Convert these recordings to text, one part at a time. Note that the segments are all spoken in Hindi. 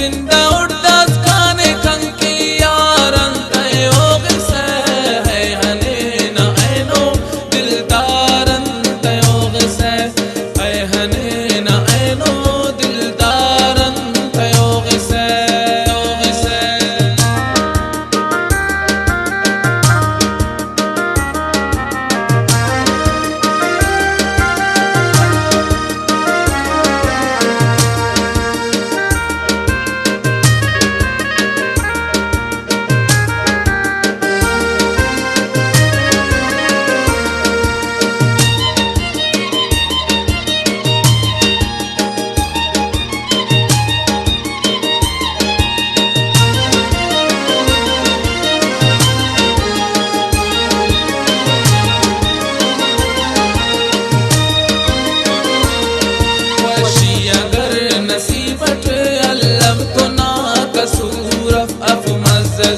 जिंदा उड़दास खाने कंकी यारन तयोग से है हने ना ऐनो दिलदारन तयोग से है हने ना ऐनो दिलदारन तयोग से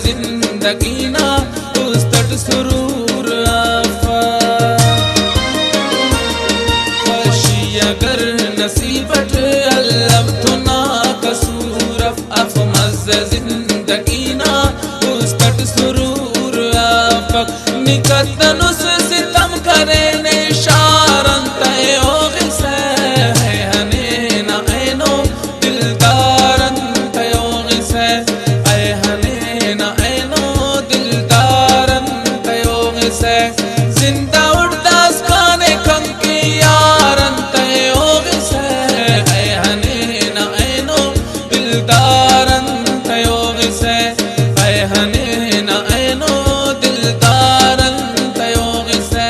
जिंदगीना उस्तट सुरूर आफा खुशी अगर नसीबत अल्लाह तो ना कसूर अफ मज़ जिंदगीना उस्तट सुरूर आफा निकतन उस सितम करे ने शारन तयोग से है हने ना ऐनो दिलदारन तयोग से है हने ना जिंदा उड़दास खाने कंकी यारन तयोग से है हने ना ऐनो दिलदारन तयोग से है हने ना ऐनो दिलदारन तयोग से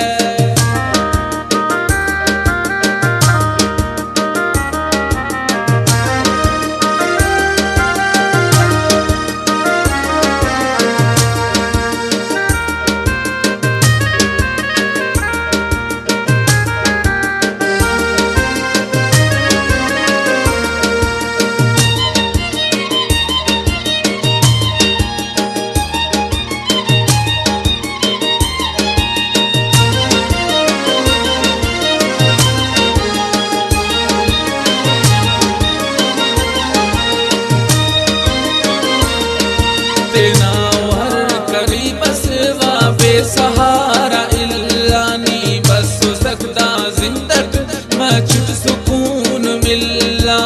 सहारा इल्लानी बस सकता जिंदग मचुट सुकून मिला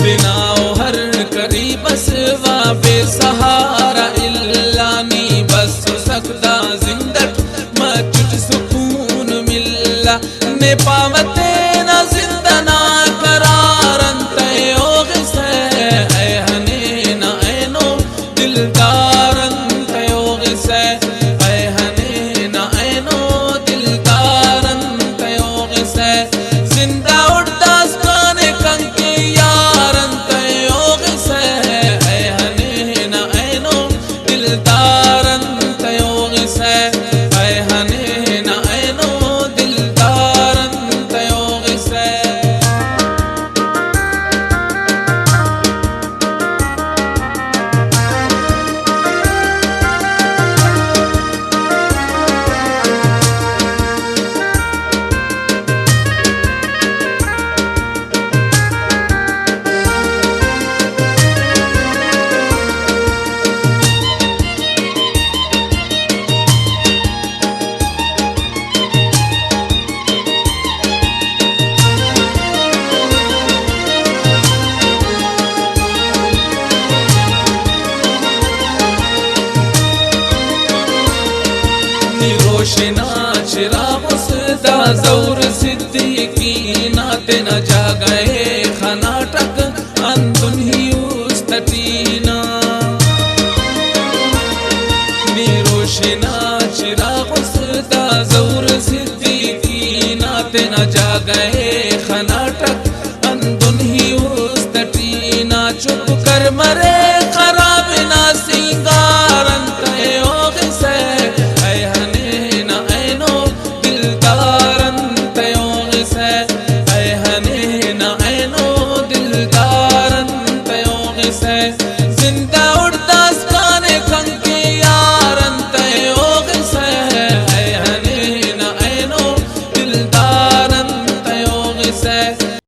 बिना हर करी बस वा बेसहारा इल्लानी बस सकता जिंदग मचुट सुकून मिला ने पावते ना जिंदा ना करारन तयोग से है हने ना ऐनो दिलदारन है हने ना ऐनो दिलदारन तयोग से जिंदा उड़दास खाने कंकी यारन तयोग से है हने ना ऐनो दिलदारन तयोग से है हने ना ऐनो दिलदारन तयोग से रोशना चिराग सदा ज़ौर सिद्दीकी नाते न जा गए खनाटक अंतुन ही उस्तटीना नी रोशना चिराग सदा ज़ौर सिद्दीकी नाते न जा गए खनाटक अंतुन ही उस्तटीना चुप कर मरे